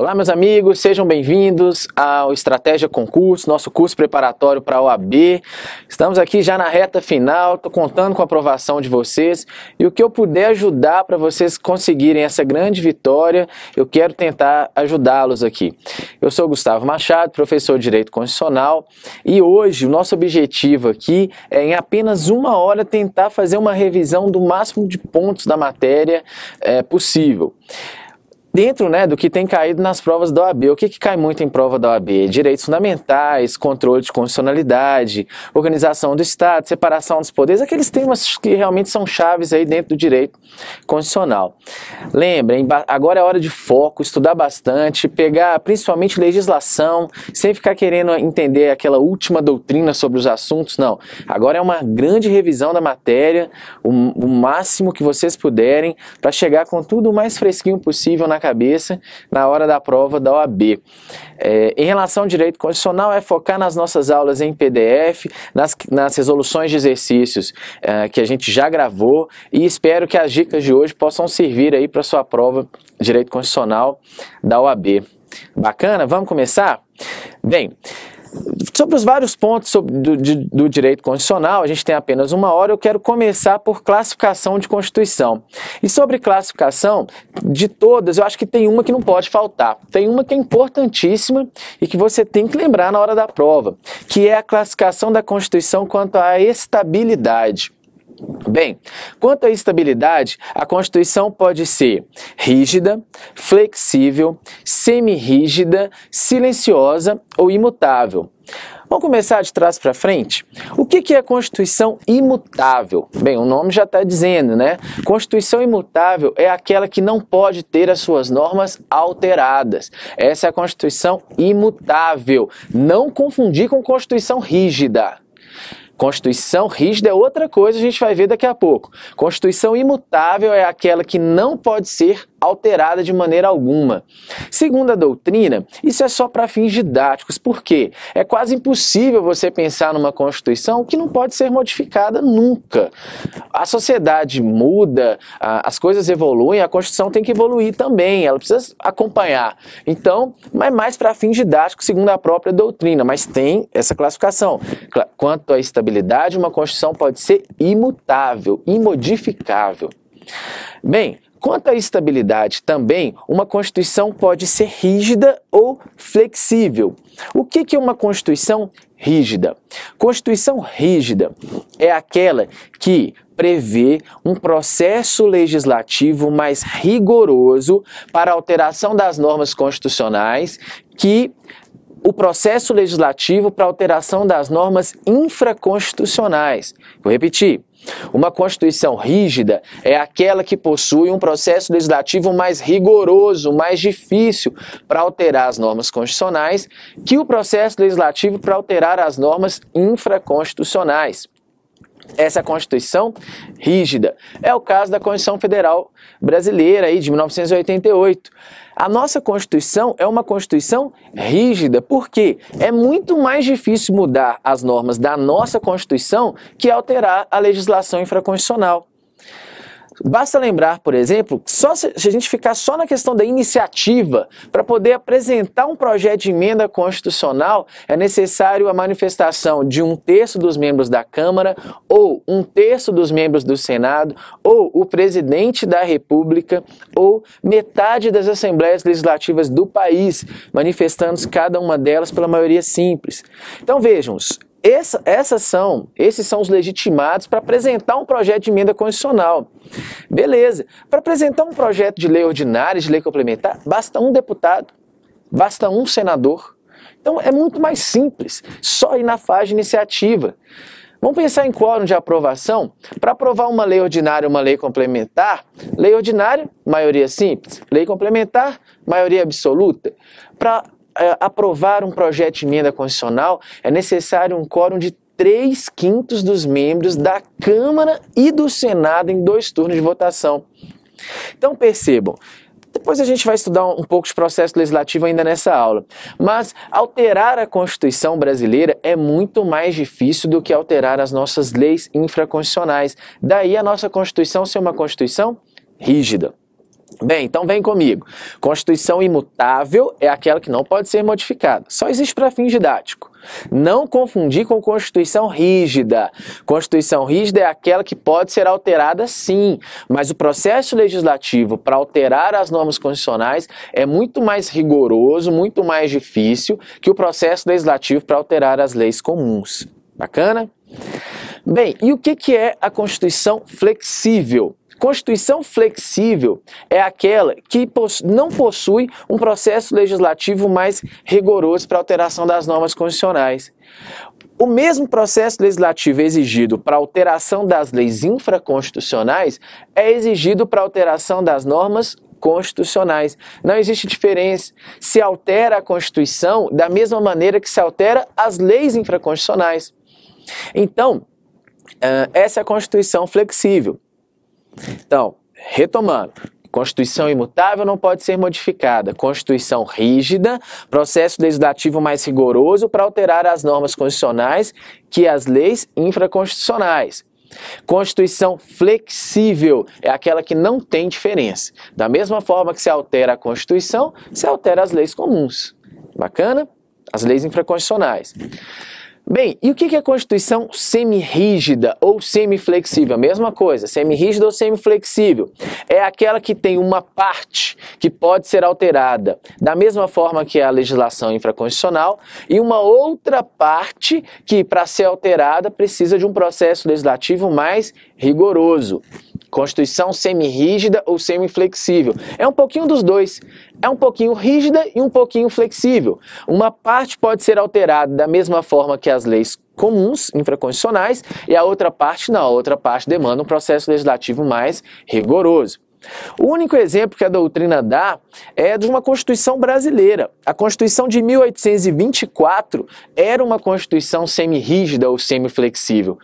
Olá, meus amigos, sejam bem-vindos ao Estratégia Concurso, nosso curso preparatório para a OAB. Estamos aqui já na reta final, estou contando com a aprovação de vocês e o que eu puder ajudar para vocês conseguirem essa grande vitória, eu quero tentar ajudá-los aqui. Eu sou Gustavo Machado, professor de Direito Constitucional, e hoje o nosso objetivo aqui é em apenas uma hora tentar fazer uma revisão do máximo de pontos da matéria possível. Dentro do que tem caído nas provas da OAB, o que cai muito em prova da OAB? Direitos fundamentais, controle de constitucionalidade, organização do Estado, separação dos poderes, aqueles temas que realmente são chaves aí dentro do direito constitucional. Lembrem, agora é hora de foco, estudar bastante, pegar principalmente legislação, sem ficar querendo entender aquela última doutrina sobre os assuntos, não. Agora é uma grande revisão da matéria, o máximo que vocês puderem, para chegar com tudo o mais fresquinho possível na cabeça na hora da prova da OAB. Em relação ao direito constitucional, é focar nas nossas aulas em PDF, nas resoluções de exercícios que a gente já gravou, e espero que as dicas de hoje possam servir aí para a sua prova de direito constitucional da OAB. Bacana? Vamos começar? Bem, sobre os vários pontos do direito constitucional, a gente tem apenas uma hora, eu quero começar por classificação de Constituição. E sobre classificação, de todas, eu acho que tem uma que não pode faltar. Tem uma que é importantíssima e que você tem que lembrar na hora da prova, que é a classificação da Constituição quanto à estabilidade. Bem, quanto à estabilidade, a Constituição pode ser rígida, flexível, semi-rígida, silenciosa ou imutável. Vamos começar de trás para frente? O que é a Constituição imutável? Bem, o nome já está dizendo, né? Constituição imutável é aquela que não pode ter as suas normas alteradas. Essa é a Constituição imutável. Não confundir com Constituição rígida. Constituição rígida é outra coisa, a gente vai ver daqui a pouco. Constituição imutável é aquela que não pode ser alterada de maneira alguma. Segundo a doutrina, isso é só para fins didáticos, porque é quase impossível você pensar numa Constituição que não pode ser modificada nunca. A sociedade muda, as coisas evoluem, a Constituição tem que evoluir também, ela precisa acompanhar. Então, é mais para fins didáticos, segundo a própria doutrina, mas tem essa classificação. Quanto à estabilidade, uma Constituição pode ser imutável, imodificável. Bem, quanto à estabilidade também, uma Constituição pode ser rígida ou flexível. O que é uma Constituição rígida? Constituição rígida é aquela que prevê um processo legislativo mais rigoroso para a alteração das normas constitucionais que o processo legislativo para alteração das normas infraconstitucionais. Vou repetir. Uma Constituição rígida é aquela que possui um processo legislativo mais rigoroso, mais difícil para alterar as normas constitucionais que o processo legislativo para alterar as normas infraconstitucionais. Essa Constituição rígida é o caso da Constituição Federal Brasileira aí, de 1988. A nossa Constituição é uma Constituição rígida, porque é muito mais difícil mudar as normas da nossa Constituição que alterar a legislação infraconstitucional. Basta lembrar, por exemplo, se a gente ficar só na questão da iniciativa, para poder apresentar um projeto de emenda constitucional, é necessário a manifestação de 1/3 dos membros da Câmara, ou 1/3 dos membros do Senado, ou o presidente da República, ou metade das assembleias legislativas do país, manifestando-se cada uma delas pela maioria simples. Então vejam, esses são os legitimados para apresentar um projeto de emenda constitucional. Beleza. Para apresentar um projeto de lei ordinária, de lei complementar, basta um deputado, basta um senador. Então é muito mais simples, só ir na fase de iniciativa. Vamos pensar em quórum de aprovação. Para aprovar uma lei ordinária, uma lei complementar, lei ordinária, maioria simples, lei complementar, maioria absoluta. Para aprovar um projeto de emenda constitucional, é necessário um quórum de 3/5 dos membros da Câmara e do Senado em 2 turnos de votação. Então percebam, depois a gente vai estudar um pouco de processo legislativo ainda nessa aula, mas alterar a Constituição brasileira é muito mais difícil do que alterar as nossas leis infraconstitucionais. Daí a nossa Constituição ser uma Constituição rígida. Bem, então vem comigo. Constituição imutável é aquela que não pode ser modificada. Só existe para fim didático. Não confundir com Constituição rígida. Constituição rígida é aquela que pode ser alterada sim, mas o processo legislativo para alterar as normas constitucionais é muito mais rigoroso, muito mais difícil que o processo legislativo para alterar as leis comuns. Bacana? Bem, e o que é a Constituição flexível? Constituição flexível é aquela que não possui um processo legislativo mais rigoroso para alteração das normas constitucionais. O mesmo processo legislativo exigido para alteração das leis infraconstitucionais é exigido para alteração das normas constitucionais. Não existe diferença. Se altera a Constituição da mesma maneira que se altera as leis infraconstitucionais. Então, essa é a Constituição flexível. Então, retomando, Constituição imutável não pode ser modificada. Constituição rígida, processo legislativo mais rigoroso para alterar as normas constitucionais que as leis infraconstitucionais. Constituição flexível é aquela que não tem diferença. Da mesma forma que se altera a Constituição, se altera as leis comuns. Bacana? As leis infraconstitucionais. Bem, e o que é Constituição semirrígida ou semiflexível? A mesma coisa, semirrígida ou semiflexível. É aquela que tem uma parte que pode ser alterada da mesma forma que a legislação infraconstitucional e uma outra parte que, para ser alterada, precisa de um processo legislativo mais rigoroso. Constituição semirrígida ou semiflexível. É um pouquinho dos dois. É um pouquinho rígida e um pouquinho flexível. Uma parte pode ser alterada da mesma forma que as leis comuns, infraconstitucionais, e a outra parte não. A outra parte demanda um processo legislativo mais rigoroso. O único exemplo que a doutrina dá é de uma Constituição brasileira. A Constituição de 1824 era uma Constituição semirrígida ou semiflexível.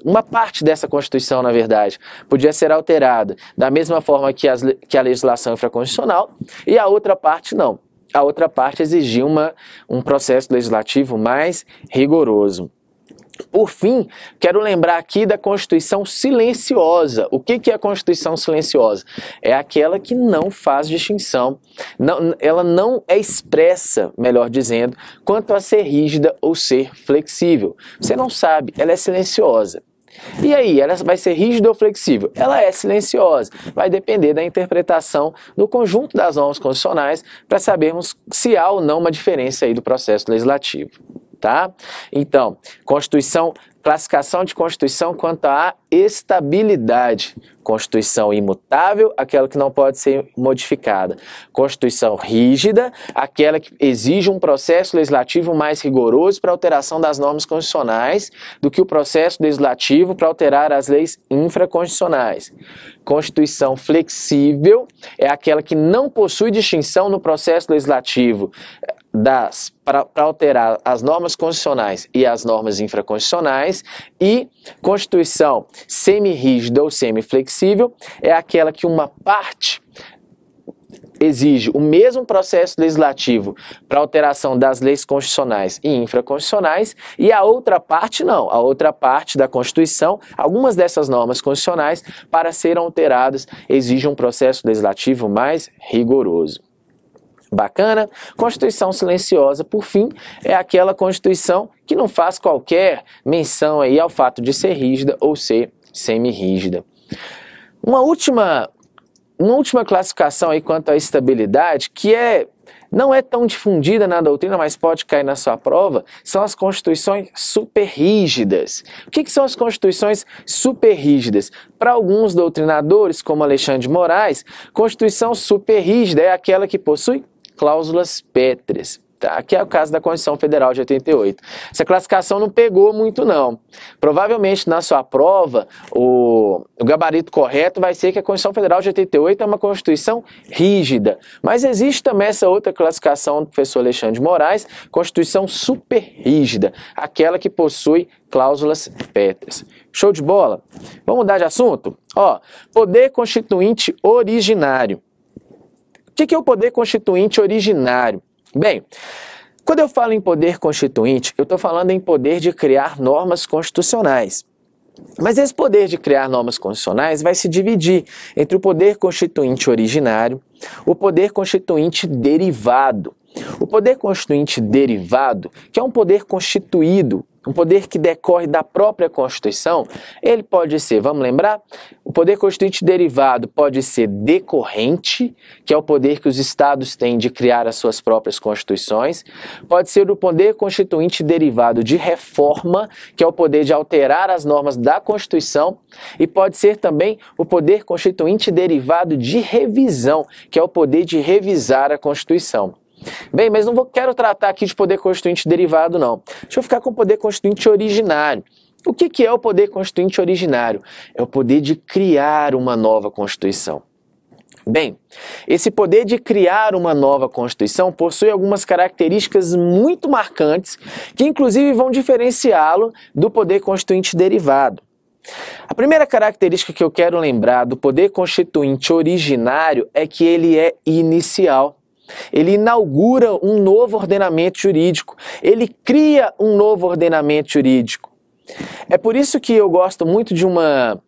Uma parte dessa Constituição, na verdade, podia ser alterada da mesma forma que a legislação infraconstitucional e a outra parte não. A outra parte exigia um processo legislativo mais rigoroso. Por fim, quero lembrar aqui da Constituição silenciosa. O que é a Constituição silenciosa? É aquela que não faz distinção, ela não é expressa, melhor dizendo, quanto a ser rígida ou ser flexível. Você não sabe, ela é silenciosa. E aí, ela vai ser rígida ou flexível? Ela é silenciosa, vai depender da interpretação do conjunto das normas constitucionais para sabermos se há ou não uma diferença aí do processo legislativo. Tá? Então, classificação de Constituição quanto à estabilidade. Constituição imutável, aquela que não pode ser modificada. Constituição rígida, aquela que exige um processo legislativo mais rigoroso para alteração das normas constitucionais do que o processo legislativo para alterar as leis infraconstitucionais. Constituição flexível é aquela que não possui distinção no processo legislativo para alterar as normas constitucionais e as normas infraconstitucionais, e Constituição semirrígida ou semiflexível é aquela que uma parte exige o mesmo processo legislativo para alteração das leis constitucionais e infraconstitucionais e a outra parte não. A outra parte da Constituição, algumas dessas normas constitucionais, para serem alteradas, exigem um processo legislativo mais rigoroso. Bacana? Constituição silenciosa, por fim, é aquela Constituição que não faz qualquer menção aí ao fato de ser rígida ou ser semirrígida. Uma última classificação aí quanto à estabilidade, que não é tão difundida na doutrina, mas pode cair na sua prova, são as constituições superrígidas. O que são as constituições superrígidas? Para alguns doutrinadores, como Alexandre de Moraes, constituição superrígida é aquela que possui cláusulas pétreas. Tá? Aqui é o caso da Constituição Federal de 88. Essa classificação não pegou muito não. Provavelmente na sua prova o gabarito correto vai ser que a Constituição Federal de 88 é uma Constituição rígida. Mas existe também essa outra classificação do professor Alexandre de Moraes, Constituição superrígida, aquela que possui cláusulas pétreas. Show de bola? Vamos mudar de assunto? Poder constituinte originário. O que é o poder constituinte originário? Bem, quando eu falo em poder constituinte, eu estou falando em poder de criar normas constitucionais. Mas esse poder de criar normas constitucionais vai se dividir entre o poder constituinte originário, o poder constituinte derivado. O poder constituinte derivado, que é um poder constituído, um poder que decorre da própria Constituição, ele pode ser, vamos lembrar? O poder constituinte derivado pode ser decorrente, que é o poder que os estados têm de criar as suas próprias constituições, pode ser o poder constituinte derivado de reforma, que é o poder de alterar as normas da Constituição, e pode ser também o poder constituinte derivado de revisão, que é o poder de revisar a Constituição. Bem, mas não quero tratar aqui de poder constituinte derivado, não. Deixa eu ficar com o poder constituinte originário. O que é o poder constituinte originário? É o poder de criar uma nova Constituição. Bem, esse poder de criar uma nova Constituição possui algumas características muito marcantes que inclusive vão diferenciá-lo do poder constituinte derivado. A primeira característica que eu quero lembrar do poder constituinte originário é que ele é inicial. Ele inaugura um novo ordenamento jurídico, ele cria um novo ordenamento jurídico. É por isso que eu gosto muito de uma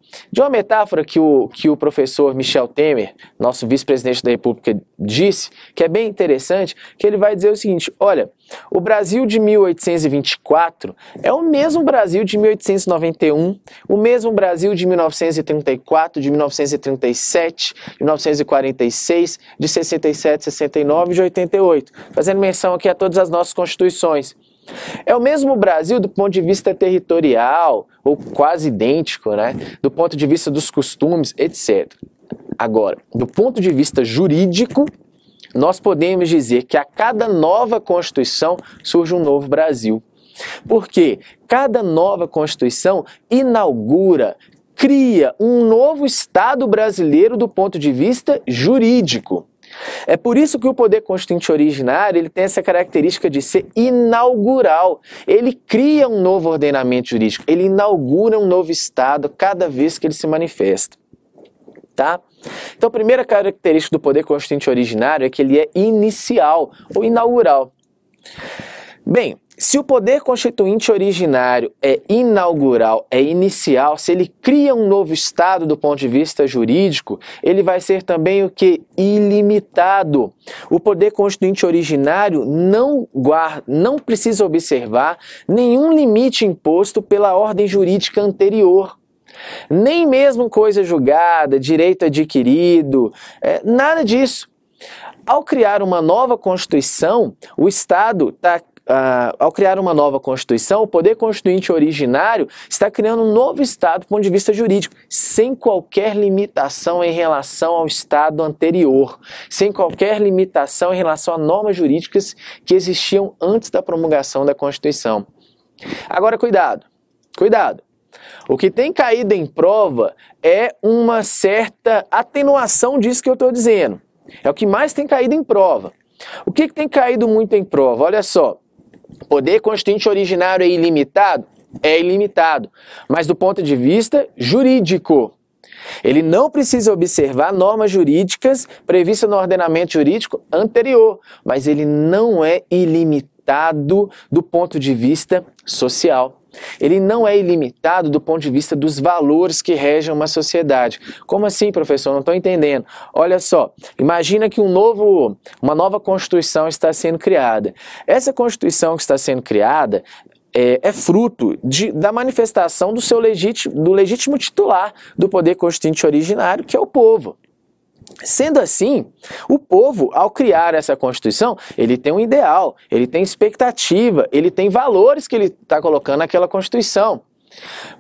metáfora que o professor Michel Temer, nosso vice-presidente da República, disse, que é bem interessante, que ele vai dizer o seguinte: olha, o Brasil de 1824 é o mesmo Brasil de 1891, o mesmo Brasil de 1934, de 1937, de 1946, de 67, 69 e de 88, fazendo menção aqui a todas as nossas constituições. É o mesmo Brasil do ponto de vista territorial, ou quase idêntico, né? Do ponto de vista dos costumes, etc. Agora, do ponto de vista jurídico, nós podemos dizer que a cada nova Constituição surge um novo Brasil. Porque cada nova Constituição inaugura, cria um novo Estado brasileiro do ponto de vista jurídico. É por isso que o poder constituinte originário ele tem essa característica de ser inaugural. Ele cria um novo ordenamento jurídico, ele inaugura um novo Estado cada vez que ele se manifesta. Tá? Então a primeira característica do poder constituinte originário é que ele é inicial ou inaugural. Bem, se o poder constituinte originário é inaugural, é inicial, se ele cria um novo Estado do ponto de vista jurídico, ele vai ser também o que? Ilimitado. O poder constituinte originário não precisa observar nenhum limite imposto pela ordem jurídica anterior. Nem mesmo coisa julgada, direito adquirido, nada disso. Ao criar uma nova Constituição, o Estado está ao criar uma nova Constituição, o poder constituinte originário está criando um novo Estado do ponto de vista jurídico, sem qualquer limitação em relação ao Estado anterior, sem qualquer limitação em relação a normas jurídicas que existiam antes da promulgação da Constituição. Agora, cuidado, cuidado. O que tem caído em prova é uma certa atenuação disso que eu estou dizendo. É o que mais tem caído em prova. O que tem caído muito em prova? Olha só. O poder constituinte originário é ilimitado? É ilimitado, mas do ponto de vista jurídico. Ele não precisa observar normas jurídicas previstas no ordenamento jurídico anterior, mas ele não é ilimitado do ponto de vista social. Ele não é ilimitado do ponto de vista dos valores que regem uma sociedade. Como assim, professor? Não estou entendendo. Olha só, imagina que uma nova Constituição está sendo criada. Essa Constituição que está sendo criada é fruto da manifestação do legítimo titular do poder constituinte originário, que é o povo. Sendo assim, o povo, ao criar essa Constituição, ele tem um ideal, ele tem expectativa, ele tem valores que ele está colocando naquela Constituição.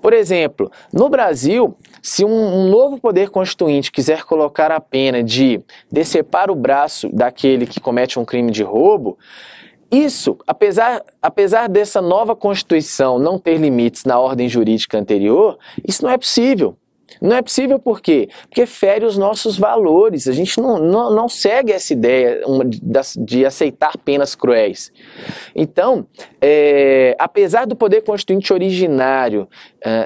Por exemplo, no Brasil, se um novo poder constituinte quiser colocar a pena de decepar o braço daquele que comete um crime de roubo, isso, apesar dessa nova Constituição não ter limites na ordem jurídica anterior, isso não é possível. Não é possível por quê? Porque fere os nossos valores. A gente não segue essa ideia de aceitar penas cruéis. Então, apesar do poder constituinte originário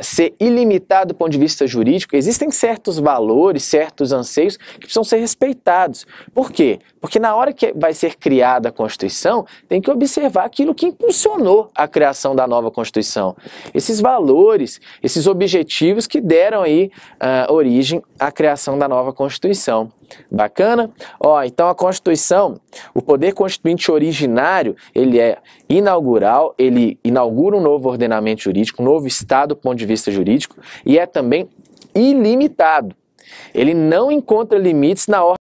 ser ilimitado do ponto de vista jurídico, existem certos valores, certos anseios que precisam ser respeitados. Por quê? Porque na hora que vai ser criada a Constituição, tem que observar aquilo que impulsionou a criação da nova Constituição. Esses valores, esses objetivos que deram aí origem à criação da nova Constituição. Bacana? Então a Constituição, o poder constituinte originário, ele é inaugural, ele inaugura um novo ordenamento jurídico, um novo Estado do ponto de vista jurídico, e é também ilimitado. Ele não encontra limites na ordem